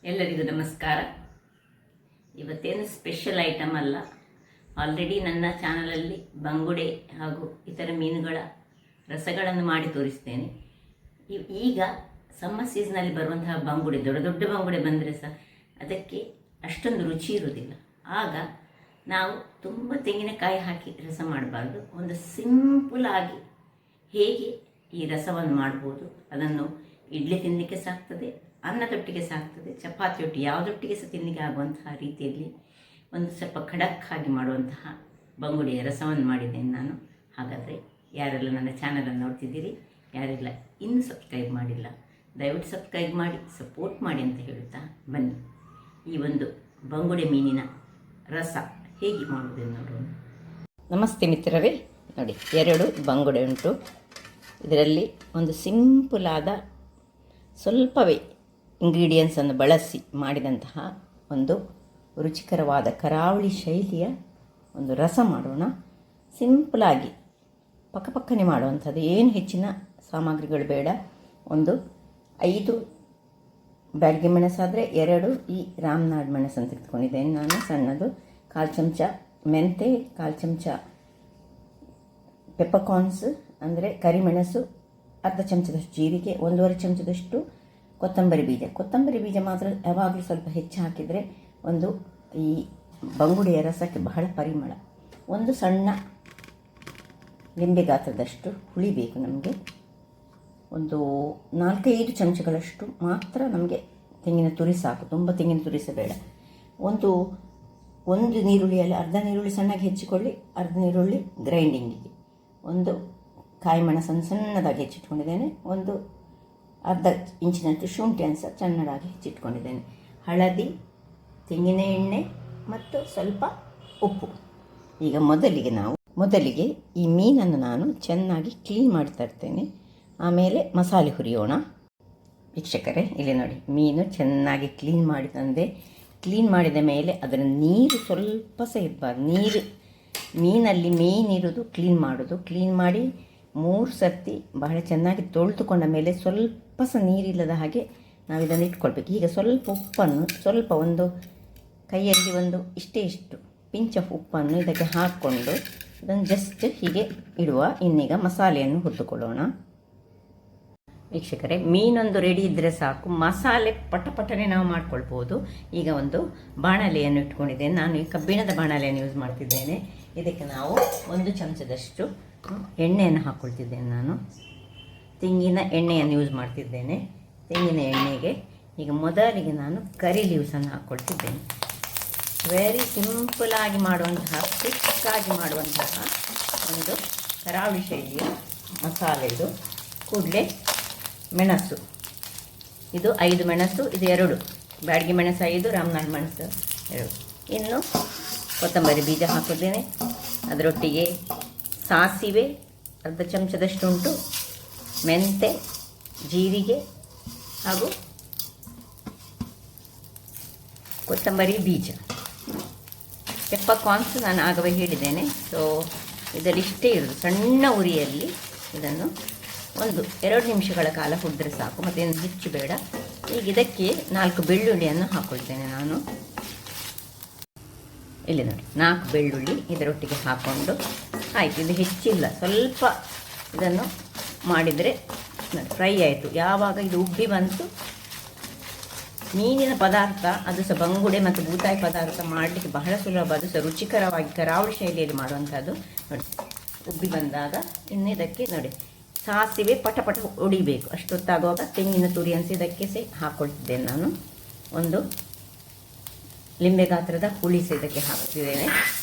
ಎಲ್ಲರಿಗೂ ನಮಸ್ಕಾರ. ಇವತ್ತೇನು ಸ್ಪೆಷಲ್ ಐಟಮ್ ಅಲ್ಲ. ಆಲ್ರೆಡಿ ನನ್ನ ಚಾನಲಲ್ಲಿ ಬಂಗುಡೆ ಹಾಗೂ ಇತರ ಮೀನುಗಳ ರಸಗಳನ್ನು ಮಾಡಿ ತೋರಿಸ್ತೇನೆ. ಈಗ ಸಮ್ಮರ್ ಸೀಸನಲ್ಲಿ ಬರುವಂತಹ ಬಂಗುಡೆ, ದೊಡ್ಡ ದೊಡ್ಡ ಬಂಗುಡೆ ಬಂದರೆ ಸಹ ಅದಕ್ಕೆ ಅಷ್ಟೊಂದು ರುಚಿ ಇರುವುದಿಲ್ಲ. ಆಗ ನಾವು ತುಂಬ ತೆಂಗಿನಕಾಯಿ ಹಾಕಿ ರಸ ಮಾಡಬಾರ್ದು. ಒಂದು ಸಿಂಪಲ್ ಆಗಿ ಹೇಗೆ ಈ ರಸವನ್ನು ಮಾಡ್ಬೋದು, ಅದನ್ನು ಇಡ್ಲಿ ತಿನ್ನಲಿಕ್ಕೆ ಸಾಕ್ತದೆ, ಅನ್ನದೊಟ್ಟಿಗೆ ಸಾಕ್ತದೆ, ಚಪಾತಿಯೊಟ್ಟಿಗೆ ಯಾವುದೊಟ್ಟಿಗೆ ಸಹ ತಿನ್ನಲಿಕ್ಕೆ ಆಗುವಂತಹ ರೀತಿಯಲ್ಲಿ ಒಂದು ಸ್ವಲ್ಪ ಖಡಕ್ ಆಗಿ ಮಾಡುವಂತಹ ಬಂಗುಡೆಯ ರಸವನ್ನು ಮಾಡಿದ್ದೇನೆ ನಾನು. ಹಾಗಾದರೆ ಯಾರೆಲ್ಲ ನನ್ನ ಚಾನಲನ್ನು ನೋಡ್ತಿದ್ದೀರಿ, ಯಾರೆಲ್ಲ ಇನ್ನೂ ಸಬ್ಸ್ಕ್ರೈಬ್ ಮಾಡಿಲ್ಲ, ದಯವಿಟ್ಟು ಸಬ್ಸ್ಕ್ರೈಬ್ ಮಾಡಿ ಸಪೋರ್ಟ್ ಮಾಡಿ ಅಂತ ಹೇಳುತ್ತಾ ಬನ್ನಿ ಈ ಒಂದು ಬಂಗುಡೆ ಮೀನಿನ ರಸ ಹೇಗೆ ಮಾಡುವುದನ್ನು ನೋಡೋಣ. ನಮಸ್ತೆ ಮಿತ್ರರೇ, ನೋಡಿ 2 ಬಂಗುಡೆ ಉಂಟು. ಇದರಲ್ಲಿ ಒಂದು ಸಿಂಪಲ್ ಆದ ಸ್ವಲ್ಪವೇ ಇಂಗ್ರೀಡಿಯೆಂಟ್ಸನ್ನು ಬಳಸಿ ಮಾಡಿದಂತಹ ಒಂದು ರುಚಿಕರವಾದ ಕರಾವಳಿ ಶೈಲಿಯ ಒಂದು ರಸ ಮಾಡೋಣ. ಸಿಂಪಲಾಗಿ ಪಕ್ಕಪಕ್ಕನೆ ಮಾಡುವಂಥದ್ದು, ಏನು ಹೆಚ್ಚಿನ ಸಾಮಗ್ರಿಗಳು ಬೇಡ. ಒಂದು 5 ಬ್ಯಾಡಗಿ ಮೆಣಸಾದರೆ 2 ಈ ರಾಮನಾಡ್ ಮೆಣಸನ್ನು ತೆಗೆದುಕೊಂಡಿದ್ದೇನೆ ನಾನು, ಸಣ್ಣದು. 1/4 ಚಮಚ ಮೆಂತೆ, 1/4 ಚಮಚ ಪೆಪ್ಪರ್ಕಾರ್ನ್ಸ್ ಅಂದರೆ ಕರಿಮೆಣಸು, ಅರ್ಧ ಚಮಚದಷ್ಟು ಜೀರಿಗೆ, 1/2 ಚಮಚದಷ್ಟು ಕೊತ್ತಂಬರಿ ಬೀಜ ಮಾತ್ರ ಯಾವಾಗಲೂ ಸ್ವಲ್ಪ ಹೆಚ್ಚು ಹಾಕಿದರೆ ಒಂದು ಈ ಬಂಗುಡೆಯ ರಸಕ್ಕೆ ಬಹಳ ಪರಿಮಳ. ಒಂದು ಸಣ್ಣ ಲಿಂಬೆ ಗಾತ್ರದಷ್ಟು ಹುಳಿ ಬೇಕು ನಮಗೆ. ಒಂದು 4-5 ಚಮಚಗಳಷ್ಟು ಮಾತ್ರ ನಮಗೆ ತೆಂಗಿನ ತುರಿ ಸಾಕು, ತುಂಬ ತೆಂಗಿನ ತುರಿ ಸಹ ಬೇಡ. ಒಂದು ನೀರುಳ್ಳಿಯಲ್ಲಿ ಅರ್ಧ ನೀರುಳ್ಳಿ ಸಣ್ಣಗೆ ಹೆಚ್ಚಿಕೊಳ್ಳಿ, ಅರ್ಧ ನೀರುಳ್ಳಿ ಗ್ರೈಂಡಿಂಗಿಗೆ. ಒಂದು ಕಾಯಿ ಮೆಣಸನ್ನು ಸಣ್ಣದಾಗಿ ಹೆಚ್ಚಿಟ್ಕೊಂಡಿದ್ದೇನೆ. ಒಂದು ಅರ್ಧ ಇಂಚಿನಷ್ಟು ಶುಂಠಿಯನ್ನು ಸಹ ಸಣ್ಣದಾಗಿ ಹೆಚ್ಚಿಟ್ಕೊಂಡಿದ್ದೇನೆ. ಹಳದಿ, ತೆಂಗಿನ ಎಣ್ಣೆ ಮತ್ತು ಸ್ವಲ್ಪ ಉಪ್ಪು. ಈಗ ಮೊದಲಿಗೆ ಈ ಮೀನನ್ನು ನಾನು ಚೆನ್ನಾಗಿ ಕ್ಲೀನ್ ಮಾಡಿ ತರ್ತೇನೆ, ಆಮೇಲೆ ಮಸಾಲೆ ಹುರಿಯೋಣ. ವೀಕ್ಷಕರೇ, ಇಲ್ಲಿ ನೋಡಿ, ಮೀನು ಚೆನ್ನಾಗಿ ಕ್ಲೀನ್ ಮಾಡಿ ತಂದೆ. ಕ್ಲೀನ್ ಮಾಡಿದ ಮೇಲೆ ಅದರ ನೀರು ಸ್ವಲ್ಪ ಸಹ ಇರಬಾರ್ದು. ಮೀನಲ್ಲಿ ಮೇನ್ ಇರೋದು ಕ್ಲೀನ್ ಮಾಡೋದು. ಕ್ಲೀನ್ ಮಾಡಿ 3 ಸರ್ತಿ ಬಹಳ ಚೆನ್ನಾಗಿ ತೊಳೆದುಕೊಂಡ ಮೇಲೆ ಸ್ವಲ್ಪ ಸಹ ನೀರಿಲ್ಲದ ಹಾಗೆ ನಾವು ಇದನ್ನು ಇಟ್ಕೊಳ್ಬೇಕು. ಈಗ ಸ್ವಲ್ಪ ಉಪ್ಪನ್ನು ಒಂದು ಕೈಯಲ್ಲಿ ಇಷ್ಟು ಪಿಂಚ್ ಆಫ್ ಉಪ್ಪನ್ನು ಇದಕ್ಕೆ ಹಾಕ್ಕೊಂಡು ಇದನ್ನು ಜಸ್ಟ್ ಹೀಗೆ ಇಡುವ. ಇನ್ನೀಗ ಮಸಾಲೆಯನ್ನು ಹುರಿದುಕೊಳ್ಳೋಣ. ವೀಕ್ಷಕರೇ, ಮೀನೊಂದು ರೆಡಿ ಇದ್ದರೆ ಸಾಕು, ಮಸಾಲೆ ಪಟಪಟನೆ ನಾವು ಮಾಡ್ಕೊಳ್ಬೋದು. ಈಗ ಒಂದು ಬಾಣಲೆಯನ್ನು ಇಟ್ಕೊಂಡಿದ್ದೇನೆ ನಾನು. ಈ ಕಬ್ಬಿಣದ ಬಾಣಲೆಯನ್ನು ಯೂಸ್ ಮಾಡ್ತಿದ್ದೇನೆ. ಇದಕ್ಕೆ ನಾವು 1 ಚಮಚದಷ್ಟು ಎಣ್ಣೆಯನ್ನು ಹಾಕ್ಕೊಳ್ತಿದ್ದೇನೆ ನಾನು. ತೆಂಗಿನ ಎಣ್ಣೆಯನ್ನು ಯೂಸ್ ಮಾಡ್ತಿದ್ದೇನೆ. ತೆಂಗಿನ ಎಣ್ಣೆಗೆ ಈಗ ಮೊದಲಿಗೆ ನಾನು ಕರಿ ಲೀವ್ಸನ್ನು ಹಾಕ್ಕೊಳ್ತಿದ್ದೇನೆ. ವೆರಿ ಸಿಂಪಲಾಗಿ ಮಾಡುವಂತಹ, ಕ್ವಿಕ್ಕಾಗಿ ಮಾಡುವಂತಹ ಒಂದು ಕರಾವಳಿ ಶೈಲಿಯ ಮಸಾಲೆ ಇದು. ಕೂಡಲೇ ಮೆಣಸು, ಇದು 5 ಮೆಣಸು, ಇದು 2 ಬ್ಯಾಡಗಿ ಮೆಣಸು 5, ರಾಮನಾಡ್ ಮೆಣಸು 2. ಇನ್ನು ಕೊತ್ತಂಬರಿ ಬೀಜ ಹಾಕಿದ್ದೇನೆ. ಅದರೊಟ್ಟಿಗೆ ಸಾಸಿವೆ ಅರ್ಧ ಚಮಚದಷ್ಟು ಉಂಟು, ಮೆಂತೆ, ಜೀರಿಗೆ ಹಾಗೂ ಕೊತ್ತಂಬರಿ ಬೀಜ. ಪೆಪ್ಪರ್ಕಾರ್ನ್ಸ್ ನಾನು ಆಗವೇ ಹೇಳಿದ್ದೇನೆ. ಸೊ ಇದರಲ್ಲಿ ಇಷ್ಟೇ ಇರೋದು. ಸಣ್ಣ ಉರಿಯಲ್ಲಿ ಇದನ್ನು 1-2 ನಿಮಿಷಗಳ ಕಾಲ ಹುರಿದ್ರೆ ಸಾಕು, ಮತ್ತೇನು ಹೆಚ್ಚು ಬೇಡ. ಈಗ ಇದಕ್ಕೆ 4 ಬೆಳ್ಳುಳ್ಳಿಯನ್ನು ಹಾಕ್ಕೊಳ್ತೇನೆ ನಾನು. ಇಲ್ಲಿ ನೋಡಿ, 4 ಬೆಳ್ಳುಳ್ಳಿ ಇದರೊಟ್ಟಿಗೆ ಹಾಕ್ಕೊಂಡು ಆಯಿತು. ಇದು ಹೆಚ್ಚಿಲ್ಲ, ಸ್ವಲ್ಪ ಇದನ್ನು ಮಾಡಿದರೆ ಫ್ರೈ ಆಯಿತು. ಯಾವಾಗ ಇದು ಉಬ್ಬಿ ಬಂತು, ಮೀನಿನ ಪದಾರ್ಥ ಅದು ಸಹ ಬಂಗುಡೆ ಮತ್ತು ಬೂತಾಯಿ ಪದಾರ್ಥ ಮಾಡಲಿಕ್ಕೆ ಬಹಳ ಸುಲಭ, ಅದು ಸಹ ರುಚಿಕರವಾಗಿ ಕರಾವಳಿ ಶೈಲಿಯಲ್ಲಿ ಮಾಡುವಂಥದ್ದು. ನೋಡಿ, ಉಬ್ಬಿ ಬಂದಾಗ ಇನ್ನು ಇದಕ್ಕೆ ನೋಡಿ ಸಾಸಿವೆ ಪಟ ಹೊಡಿಬೇಕು. ಅಷ್ಟೊತ್ತಾಗುವಾಗ ತೆಂಗಿನ ತುರಿ ಅನಿಸಿ ಇದಕ್ಕೆ ಸಹ ಹಾಕ್ಕೊಳ್ತಿದ್ದೇನೆ ನಾನು. ಒಂದು ಲಿಂಬೆ ಗಾತ್ರದ ಹುಳಿ ಸಹ ಇದಕ್ಕೆ ಹಾಕ್ತಿದ್ದೇನೆ.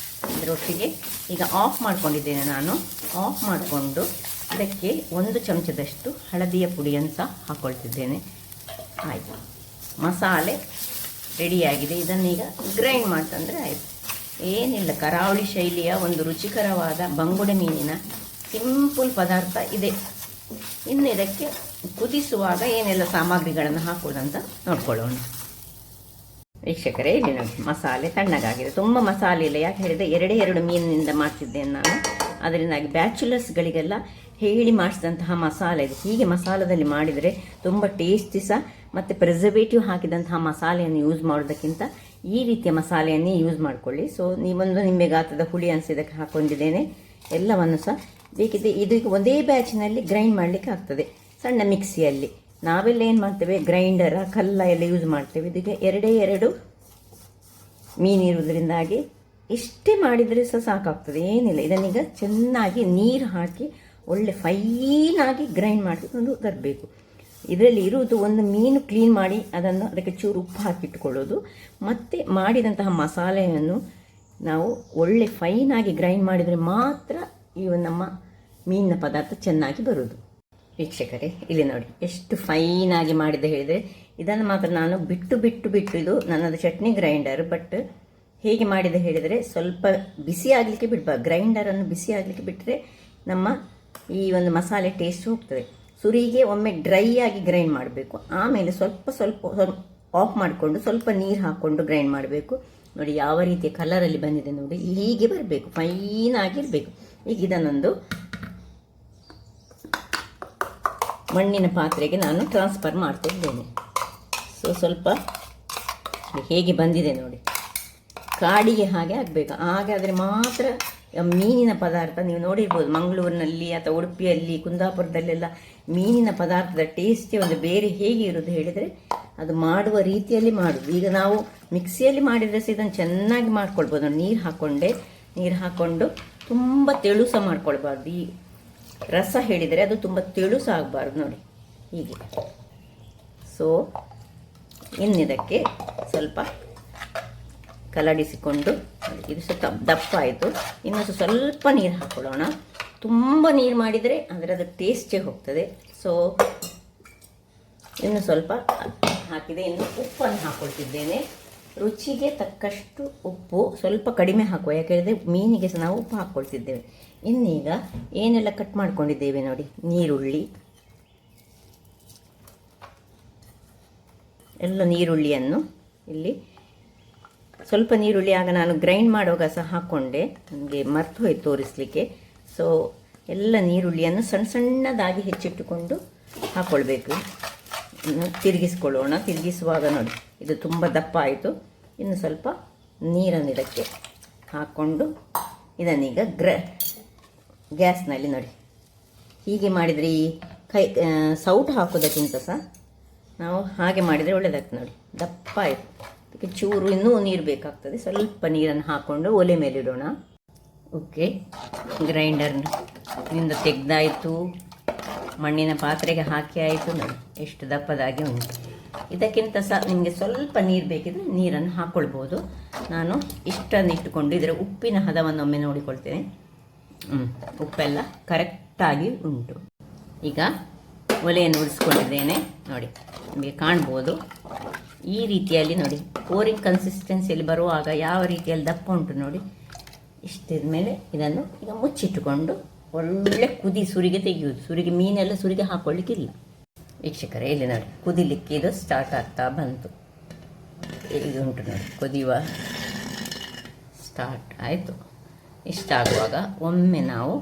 ಇದರೊಟ್ಟಿಗೆ ಈಗ ಆಫ್ ಮಾಡ್ಕೊಂಡಿದ್ದೇನೆ ನಾನು. ಆಫ್ ಮಾಡಿಕೊಂಡು ಇದಕ್ಕೆ 1 ಚಮಚದಷ್ಟು ಹಳದಿಯ ಪುಡಿಯನ್ನು ಸಹ ಹಾಕ್ಕೊಳ್ತಿದ್ದೇನೆ. ಆಯಿತು, ಮಸಾಲೆ ರೆಡಿಯಾಗಿದೆ. ಇದನ್ನೀಗ ಗ್ರೈಂಡ್ ಮಾಡ್ತಂದರೆ ಆಯಿತು. ಏನಿಲ್ಲ, ಕರಾವಳಿ ಶೈಲಿಯ ಒಂದು ರುಚಿಕರವಾದ ಬಂಗುಡೆ ಮೀನಿನ ಸಿಂಪಲ್ ಪದಾರ್ಥ ಇದೆ. ಇನ್ನು ಇದಕ್ಕೆ ಕುದಿಸುವಾಗ ಏನೆಲ್ಲ ಸಾಮಗ್ರಿಗಳನ್ನು ಹಾಕೋದಂತ ನೋಡ್ಕೊಳ್ಳೋಣ. ವೀಕ್ಷಕರೇ, ಇಲ್ಲಿ ನೋಡಿ, ಮಸಾಲೆ ತಣ್ಣಗಾಗಿದೆ, ತುಂಬ ಮಸಾಲೆ ಇಲ್ಲ. ಯಾಕೆ ಹೇಳಿದರೆ 2 ಮೀನಿನಿಂದ ಮಾಡ್ತಿದ್ದೇನೆ ನಾನು. ಅದರಿಂದಾಗಿ ಬ್ಯಾಚುಲರ್ಸ್ಗಳಿಗೆಲ್ಲ ಹೇಳಿ ಮಾಡಿಸಿದಂತಹ ಮಸಾಲೆ ಇದು. ಹೀಗೆ ಮಸಾಲದಲ್ಲಿ ಮಾಡಿದರೆ ತುಂಬ ಟೇಸ್ಟಿ ಸಹ, ಮತ್ತು ಪ್ರಿಸರ್ವೇಟಿವ್ ಹಾಕಿದಂತಹ ಮಸಾಲೆಯನ್ನು ಯೂಸ್ ಮಾಡೋದಕ್ಕಿಂತ ಈ ರೀತಿಯ ಮಸಾಲೆಯನ್ನೇ ಯೂಸ್ ಮಾಡಿಕೊಳ್ಳಿ. ಸೊ ನೀವೊಂದು ನಿಂಬೆ ಗಾತ್ರದ ಹುಳಿ ಅನಿಸಿದ್ದಕ್ಕೆ ಹಾಕ್ಕೊಂಡಿದ್ದೇನೆ. ಎಲ್ಲವನ್ನು ಸಹ ಬೇಕಿದೆ ಇದಕ್ಕೆ ಒಂದೇ ಬ್ಯಾಚಿನಲ್ಲಿ ಗ್ರೈಂಡ್ ಮಾಡಲಿಕ್ಕೆ ಆಗ್ತದೆ. ಸಣ್ಣ ಮಿಕ್ಸಿಯಲ್ಲಿ ನಾವೆಲ್ಲ ಏನು ಮಾಡ್ತೇವೆ, ಗ್ರೈಂಡರ ಕಲ್ಲ ಎಲ್ಲ ಯೂಸ್ ಮಾಡ್ತೇವೆ. ಇದಕ್ಕೆ ಎರಡು ಮೀನಿರುವುದರಿಂದಾಗಿ ಇಷ್ಟೇ ಮಾಡಿದರೆ ಸಹ ಸಾಕಾಗ್ತದೆ, ಏನಿಲ್ಲ. ಇದನ್ನೀಗ ಚೆನ್ನಾಗಿ ನೀರು ಹಾಕಿ ಒಳ್ಳೆ ಫೈನಾಗಿ ಗ್ರೈಂಡ್ ಮಾಡಿಕೊಂಡು ತರಬೇಕು. ಇದರಲ್ಲಿ ಇರುವುದು ಒಂದು ಮೀನು ಕ್ಲೀನ್ ಮಾಡಿ ಅದಕ್ಕೆ ಚೂರು ಉಪ್ಪು ಹಾಕಿಟ್ಟುಕೊಳ್ಳೋದು, ಮತ್ತು ಮಾಡಿದಂತಹ ಮಸಾಲೆಯನ್ನು ನಾವು ಒಳ್ಳೆ ಫೈನಾಗಿ ಗ್ರೈಂಡ್ ಮಾಡಿದರೆ ಮಾತ್ರ ಈ ನಮ್ಮ ಮೀನಿನ ಪದಾರ್ಥ ಚೆನ್ನಾಗಿ ಬರುವುದು. ವೀಕ್ಷಕರೇ, ಇಲ್ಲಿ ನೋಡಿ ಎಷ್ಟು ಫೈನಾಗಿ ಮಾಡಿದೆ ಹೇಳಿದರೆ, ಇದನ್ನು ಮಾತ್ರ ನಾನು ಬಿಟ್ಟು ಇದು ನನ್ನದು ಚಟ್ನಿ ಗ್ರೈಂಡರ್. ಬಟ್ ಹೇಗೆ ಮಾಡಿದೆ ಹೇಳಿದರೆ, ಸ್ವಲ್ಪ ಬಿಸಿ ಆಗಲಿಕ್ಕೆ ಬಿಡಬಾರ್ದು. ಗ್ರೈಂಡರನ್ನು ಬಿಸಿ ಆಗಲಿಕ್ಕೆ ಬಿಟ್ಟರೆ ನಮ್ಮ ಈ ಒಂದು ಮಸಾಲೆ ಟೇಸ್ಟ್ ಹೋಗ್ತದೆ. ಸುರಿಗೆ ಒಮ್ಮೆ ಡ್ರೈ ಆಗಿ ಗ್ರೈಂಡ್ ಮಾಡಬೇಕು, ಆಮೇಲೆ ಸ್ವಲ್ಪ ಆಫ್ ಮಾಡಿಕೊಂಡು ಸ್ವಲ್ಪ ನೀರು ಹಾಕ್ಕೊಂಡು ಗ್ರೈಂಡ್ ಮಾಡಬೇಕು. ನೋಡಿ ಯಾವ ರೀತಿಯ ಕಲರಲ್ಲಿ ಬಂದಿದೆ ನೋಡಿ, ಹೀಗೆ ಬರಬೇಕು, ಫೈನಾಗಿರಬೇಕು. ಈಗ ಇದನ್ನೊಂದು ಮಣ್ಣಿನ ಪಾತ್ರೆಗೆ ನಾನು ಟ್ರಾನ್ಸ್ಫರ್ ಮಾಡ್ತಿದ್ದೇನೆ. ಸೊ ಸ್ವಲ್ಪ ಹೇಗೆ ಬಂದಿದೆ ನೋಡಿ, ಕಾಡಿಗೆ ಹಾಗೆ ಆಗಬೇಕು. ಹಾಗಾದರೆ ಮಾತ್ರ ಮೀನಿನ ಪದಾರ್ಥ ನೀವು ನೋಡಿರ್ಬೋದು, ಮಂಗಳೂರಿನಲ್ಲಿ ಅಥವಾ ಉಡುಪಿಯಲ್ಲಿ ಕುಂದಾಪುರದಲ್ಲೆಲ್ಲ ಮೀನಿನ ಪದಾರ್ಥದ ಟೇಸ್ಟೇ ಒಂದು ಬೇರೆ. ಹೇಗೆ ಇರೋದು ಹೇಳಿದರೆ, ಅದು ಮಾಡುವ ರೀತಿಯಲ್ಲಿ ಮಾಡುದು. ಈಗ ನಾವು ಮಿಕ್ಸಿಯಲ್ಲಿ ಮಾಡಿದರೆ ಸಹ ಇದನ್ನು ಚೆನ್ನಾಗಿ ಮಾಡ್ಕೊಳ್ಬೋದು. ನೀರು ಹಾಕ್ಕೊಂಡು ತುಂಬ ತೆಳು ಸಹ ಮಾಡ್ಕೊಳ್ಬಾರ್ದು. ಈ ರಸ ಹೇಳಿದರೆ ಅದು ತುಂಬ ತೆಳು ಸಹ ಆಗಬಾರ್ದು ನೋಡಿ, ಹೀಗೆ. ಸೊ ಇನ್ನಿದಕ್ಕೆ ಸ್ವಲ್ಪ ಕಲಡಿಸಿಕೊಂಡು, ಇದು ಸ್ವಲ್ಪ ದಪ್ಪ ಆಯಿತು, ಇನ್ನು ಸ್ವಲ್ಪ ನೀರು ಹಾಕ್ಕೊಳ್ಳೋಣ. ತುಂಬ ನೀರು ಮಾಡಿದರೆ ಅದರ ಟೇಸ್ಟೇ ಹೋಗ್ತದೆ. ಸೊ ಇನ್ನು ಸ್ವಲ್ಪ ಹಾಕಿದೆ. ಇನ್ನು ಉಪ್ಪನ್ನು ಹಾಕ್ಕೊಳ್ತಿದ್ದೇನೆ, ರುಚಿಗೆ ತಕ್ಕಷ್ಟು ಉಪ್ಪು. ಸ್ವಲ್ಪ ಕಡಿಮೆ ಹಾಕುವ, ಯಾಕೆಂದರೆ ಮೀನಿಗೆ ಸಹ ನಾವು ಉಪ್ಪು ಹಾಕ್ಕೊಳ್ತಿದ್ದೇವೆ. ಇನ್ನೀಗ ಏನೆಲ್ಲ ಕಟ್ ಮಾಡ್ಕೊಂಡಿದ್ದೇವೆ ನೋಡಿ, ನೀರುಳ್ಳಿಯನ್ನು ಇಲ್ಲಿ ಸ್ವಲ್ಪ ನೀರುಳ್ಳಿ ಆಗ ನಾನು ಗ್ರೈಂಡ್ ಮಾಡುವಾಗ ಸಹ ಹಾಕ್ಕೊಂಡೆ, ನನಗೆ ಮರ್ತು ಹೋಯ್ತು ತೋರಿಸಲಿಕ್ಕೆ. ಸೊ ಎಲ್ಲ ನೀರುಳ್ಳಿಯನ್ನು ಸಣ್ಣದಾಗಿ ಹೆಚ್ಚಿಟ್ಟುಕೊಂಡು ಹಾಕ್ಕೊಳ್ಬೇಕು. ಇನ್ನು ತಿರುಗಿಸ್ಕೊಳ್ಳೋಣ. ತಿರುಗಿಸುವಾಗ ನೋಡಿ ಇದು ತುಂಬ ದಪ್ಪ ಆಯಿತು. ಇನ್ನು ಸ್ವಲ್ಪ ನೀರನ್ನು ಇದಕ್ಕೆ ಹಾಕ್ಕೊಂಡು ಇದನ್ನೀಗ ಗ್ಯಾಸ್ನಲ್ಲಿ ನೋಡಿ ಹೀಗೆ ಮಾಡಿದರೆ, ಈ ಸೌಟು ಹಾಕೋದಕ್ಕಿಂತ ಸಹ ನಾವು ಹಾಗೆ ಮಾಡಿದರೆ ಒಳ್ಳೆಯದಾಗ್ತದೆ ನೋಡಿ. ದಪ್ಪ ಆಯಿತು. ಅದಕ್ಕೆ ಚೂರು ಇನ್ನೂ ನೀರು ಬೇಕಾಗ್ತದೆ. ಸ್ವಲ್ಪ ನೀರನ್ನು ಹಾಕ್ಕೊಂಡು ಒಲೆ ಮೇಲೆ ಇಡೋಣ. ಓಕೆ, ಗ್ರೈಂಡರ್ನಿಂದ ತೆಗೆದಾಯಿತು, ಮಣ್ಣಿನ ಪಾತ್ರೆಗೆ ಹಾಕಿ ಆಯಿತು ನೋಡಿ, ಎಷ್ಟು ದಪ್ಪದಾಗಿ ಉಂಟು. ಇದಕ್ಕಿಂತ ಸಹ ನಿಮಗೆ ಸ್ವಲ್ಪ ನೀರು ಬೇಕಿದ್ರೆ ನೀರನ್ನು ಹಾಕ್ಕೊಳ್ಬೋದು. ನಾನು ಇಷ್ಟನ್ನು ಇಟ್ಟುಕೊಂಡು ಇದರ ಉಪ್ಪಿನ ಹದವನ್ನೊಮ್ಮೆ ನೋಡಿಕೊಳ್ತೇನೆ. ಉಪ್ಪೆಲ್ಲ ಕರೆಕ್ಟಾಗಿ ಉಂಟು. ಈಗ ಒಲೆಯನ್ನು ಉಳಿಸ್ಕೊಂಡಿದ್ದೇನೆ ನೋಡಿ, ನಿಮಗೆ ಕಾಣ್ಬೋದು. ಈ ರೀತಿಯಲ್ಲಿ ನೋಡಿ, ಪೋರಿಂಗ್ ಕನ್ಸಿಸ್ಟೆನ್ಸಿಯಲ್ಲಿ ಬರುವಾಗ ಯಾವ ರೀತಿಯಲ್ಲಿ ದಪ್ಪ ಉಂಟು ನೋಡಿ. ಇಷ್ಟಿದ ಮೇಲೆ ಇದನ್ನು ಈಗ ಮುಚ್ಚಿಟ್ಟುಕೊಂಡು ಒಳ್ಳೆ ಸುರಿಗೆ ತೆಗೆಯುವುದು. ಮೀನೆಲ್ಲ ಸುರಿಗೆ ಹಾಕ್ಕೊಳ್ಳಿಕ್ಕಿಲ್ಲ. ವೀಕ್ಷಕರೇ, ಇಲ್ಲಿ ನೋಡಿ ಕುದಿಲಿಕ್ಕೆ ಇದು ಸ್ಟಾರ್ಟ್ ಆಗ್ತಾ ಬಂತು. ಇದು ಉಂಟು ನೋಡಿ, ಕುದಿಯುವ ಸ್ಟಾರ್ಟ್ ಆಯಿತು. ಇಷ್ಟಾಗುವಾಗ ಒಮ್ಮೆ ನಾವು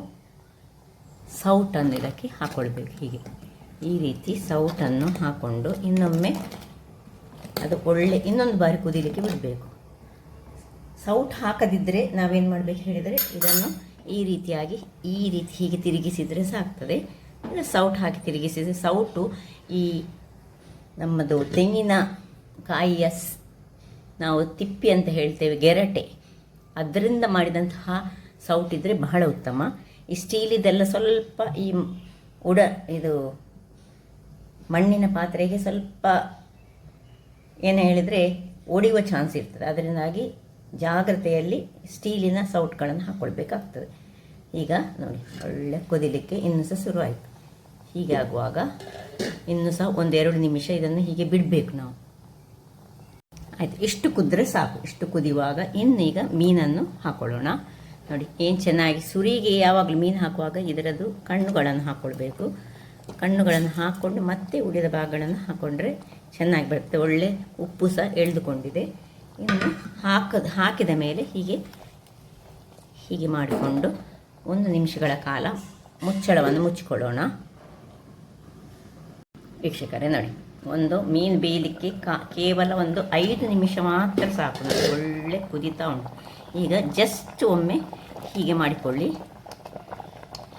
ಸೌಟನ್ನು ಇದಕ್ಕೆ ಹಾಕ್ಕೊಳ್ಬೇಕು. ಹೀಗೆ ಈ ರೀತಿ ಸೌಟನ್ನು ಹಾಕ್ಕೊಂಡು ಇನ್ನೊಮ್ಮೆ ಅದು ಇನ್ನೊಂದು ಬಾರಿ ಕುದಿಲಿಕ್ಕೆ ಬಿಡಬೇಕು. ಸೌಟ್ ಹಾಕದಿದ್ದರೆ ನಾವೇನು ಮಾಡಬೇಕು ಹೇಳಿದರೆ, ಇದನ್ನು ಈ ರೀತಿ ಹೀಗೆ ತಿರುಗಿಸಿದರೆ ಸಾಕ್ತದೆ. ಇಲ್ಲ ಸೌಟ್ ಹಾಕಿ ತಿರುಗಿಸಿದರೆ, ಸೌಟು ಈ ನಮ್ಮದು ತೆಂಗಿನ ಕಾಯಿಯ ನಾವು ತಿಪ್ಪಿ ಅಂತ ಹೇಳ್ತೇವೆ, ಗೆರಟೆ, ಅದರಿಂದ ಮಾಡಿದಂತಹ ಸೌಟಿದ್ರೆ ಬಹಳ ಉತ್ತಮ. ಈ ಸ್ಟೀಲಿದೆಲ್ಲ ಸ್ವಲ್ಪ ಈ ಇದು ಮಣ್ಣಿನ ಪಾತ್ರೆಗೆ ಸ್ವಲ್ಪ ಏನು ಹೇಳಿದರೆ ಒಡೆಯುವ ಚಾನ್ಸ್ ಇರ್ತದೆ. ಅದರಿಂದಾಗಿ ಜಾಗ್ರತೆಯಲ್ಲಿ ಸ್ಟೀಲಿನ ಸೌಟ್ಗಳನ್ನು ಹಾಕ್ಕೊಳ್ಬೇಕಾಗ್ತದೆ. ಈಗ ನೋಡಿ ಒಳ್ಳೆ ಕುದಿಲಿಕ್ಕೆ ಇನ್ನೂ ಸಹ ಶುರುವಾಯಿತು. ಹೀಗೆ ಆಗುವಾಗ ಇನ್ನೂ ಸಹ 1-2 ನಿಮಿಷ ಇದನ್ನು ಹೀಗೆ ಬಿಡಬೇಕು ನಾವು. ಆಯಿತು, ಇಷ್ಟು ಕುದ್ರೆ ಸಾಕು. ಇಷ್ಟು ಕುದಿಯುವಾಗ ಇನ್ನೀಗ ಮೀನನ್ನು ಹಾಕ್ಕೊಳ್ಳೋಣ. ನೋಡಿ ಏನು ಚೆನ್ನಾಗಿ ಸುರಿಗೆ ಯಾವಾಗಲೂ ಮೀನು ಹಾಕುವಾಗ ಇದರದ್ದು ಕಣ್ಣುಗಳನ್ನು ಹಾಕ್ಕೊಳ್ಬೇಕು. ಕಣ್ಣುಗಳನ್ನು ಹಾಕ್ಕೊಂಡು ಮತ್ತೆ ಉಳಿದ ಭಾಗಗಳನ್ನು ಹಾಕ್ಕೊಂಡ್ರೆ ಚೆನ್ನಾಗಿ ಬರುತ್ತೆ. ಒಳ್ಳೆ ಉಪ್ಪು ಸಹ ಎಳೆದುಕೊಂಡಿದೆ. ಇನ್ನು ಹಾಕಿದ ಮೇಲೆ ಹೀಗೆ ಮಾಡಿಕೊಂಡು 1 ನಿಮಿಷಗಳ ಕಾಲ ಮುಚ್ಚಳವನ್ನು ಮುಚ್ಚಿಕೊಳ್ಳೋಣ. ವೀಕ್ಷಕರೇ ನೋಡಿ, ಒಂದು ಮೀನು ಬೇಯಲಿಕ್ಕೆ ಕೇವಲ ಒಂದು 5 ನಿಮಿಷ ಮಾತ್ರ ಸಾಕು. ನೋಡಿ ಒಳ್ಳೆ ಕುದೀತಾ ಉಂಟು. ಈಗ ಜಸ್ಟ್ ಒಮ್ಮೆ ಹೀಗೆ ಮಾಡಿಕೊಳ್ಳಿ.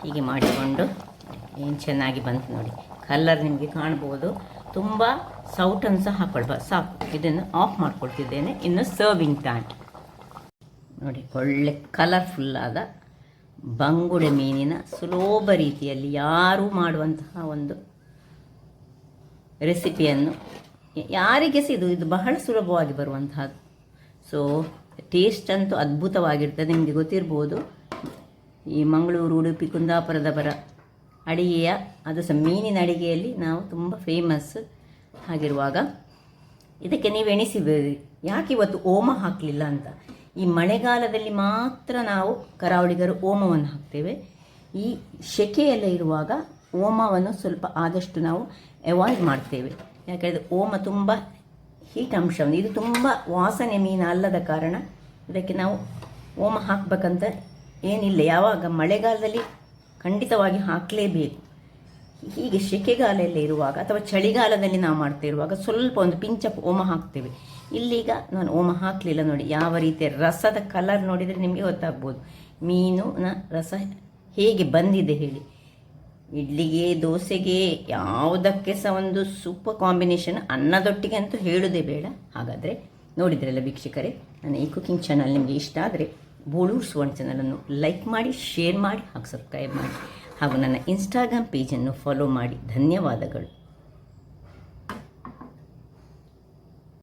ಹೀಗೆ ಮಾಡಿಕೊಂಡು ಏನು ಚೆನ್ನಾಗಿ ಬಂತು ನೋಡಿ. ಕಲರ್ ನಿಮಗೆ ಕಾಣ್ಬೋದು. ತುಂಬ ಸೌಟನ್ನು ಸಹ ಹಾಕ್ಕೊಳ್ಬಾರ್ದು, ಸಾಕು. ಇದನ್ನು ಆಫ್ ಮಾಡ್ಕೊಳ್ತಿದ್ದೇನೆ. ಇನ್ನು ಸರ್ವಿಂಗ್ ಟೈಮ್ ನೋಡಿ. ಒಳ್ಳೆ ಕಲರ್ಫುಲ್ಲಾದ ಬಂಗುಡೆ ಮೀನಿನ ಸುಲಭ ರೀತಿಯಲ್ಲಿ ಯಾರೂ ಮಾಡುವಂತಹ ಒಂದು ರೆಸಿಪಿಯನ್ನು ಯಾರಿಗೆ ಸಹ ಇದು ಬಹಳ ಸುಲಭವಾಗಿ ಬರುವಂತಹದ್ದು. ಸೊ ಟೇಸ್ಟ್ ಅಂತೂ ಅದ್ಭುತವಾಗಿರ್ತದೆ. ನಿಮಗೆ ಗೊತ್ತಿರ್ಬೋದು, ಈ ಮಂಗಳೂರು, ಉಡುಪಿ, ಕುಂದಾಪುರದವರ ಅಡಿಗೆಯ ಅದು ಸಹ ಮೀನಿನ ಅಡಿಗೆಯಲ್ಲಿ ನಾವು ತುಂಬ ಫೇಮಸ್. ಹಾಗಿರುವಾಗ ಇದಕ್ಕೆ ನೀವು ಎಣಿಸಿಬೇಡಿ ಯಾಕೆ ಇವತ್ತು ಓಮ ಹಾಕಲಿಲ್ಲ ಅಂತ. ಈ ಮಳೆಗಾಲದಲ್ಲಿ ಮಾತ್ರ ನಾವು ಕರಾವಳಿಗರು ಓಮವನ್ನು ಹಾಕ್ತೇವೆ. ಈ ಸೆಕೆಯೆಲ್ಲ ಇರುವಾಗ ಓಮವನ್ನು ಸ್ವಲ್ಪ ಆದಷ್ಟು ನಾವು ಅವಾಯ್ಡ್ ಮಾಡ್ತೇವೆ. ಯಾಕೆಂದರೆ ಓಮ ತುಂಬ ಹೀಟ್ ಅಂಶವನ್ನು, ಇದು ತುಂಬ ವಾಸನೆ ಮೀನು ಅಲ್ಲದ ಕಾರಣ ಇದಕ್ಕೆ ನಾವು ಓಮ ಹಾಕಬೇಕಂತ ಏನಿಲ್ಲ. ಯಾವಾಗ ಮಳೆಗಾಲದಲ್ಲಿ ಖಂಡಿತವಾಗಿ ಹಾಕಲೇಬೇಕು. ಹೀಗೆ ಸೆಕೆಗಾಲ ಎಲ್ಲ ಇರುವಾಗ ಅಥವಾ ಚಳಿಗಾಲದಲ್ಲಿ ನಾವು ಮಾಡ್ತಾ ಇರುವಾಗ ಸ್ವಲ್ಪ ಒಂದು ಪಿಂಚಪ್ ಓಮ ಹಾಕ್ತೇವೆ. ಇಲ್ಲೀಗ ನಾನು ಓಮ ಹಾಕಲಿಲ್ಲ. ನೋಡಿ ಯಾವ ರೀತಿಯ ರಸದ ಕಲರ್ ನೋಡಿದರೆ ನಿಮಗೆ ಗೊತ್ತಾಗ್ಬೋದು ಮೀನಿನ ರಸ ಹೇಗೆ ಬಂದಿದೆ ಹೇಳಿ. ಇಡ್ಲಿಗೆ, ದೋಸೆಗೆ, ಯಾವುದಕ್ಕೆ ಸಹ ಒಂದು ಸೂಪರ್ ಕಾಂಬಿನೇಷನ್. ಅನ್ನದೊಟ್ಟಿಗೆ ಅಂತೂ ಹೇಳೋದೇ ಬೇಡ. ಹಾಗಾದರೆ ನೋಡಿದ್ರಲ್ಲ ವೀಕ್ಷಕರೇ, ನನ್ನ ಈ ಕುಕಿಂಗ್ ಚಾನಲ್ ನಿಮಗೆ ಇಷ್ಟ ಆದರೆ ಬೋಳೂರು ಸುವರ್ಣ ಚಾನಲನ್ನು ಲೈಕ್ ಮಾಡಿ, ಶೇರ್ ಮಾಡಿ ಹಾಗೂ ಸಬ್ಸ್ಕ್ರೈಬ್ ಮಾಡಿ ಹಾಗೂ ನನ್ನ ಇನ್ಸ್ಟಾಗ್ರಾಮ್ ಪೇಜನ್ನು ಫಾಲೋ ಮಾಡಿ. ಧನ್ಯವಾದಗಳು.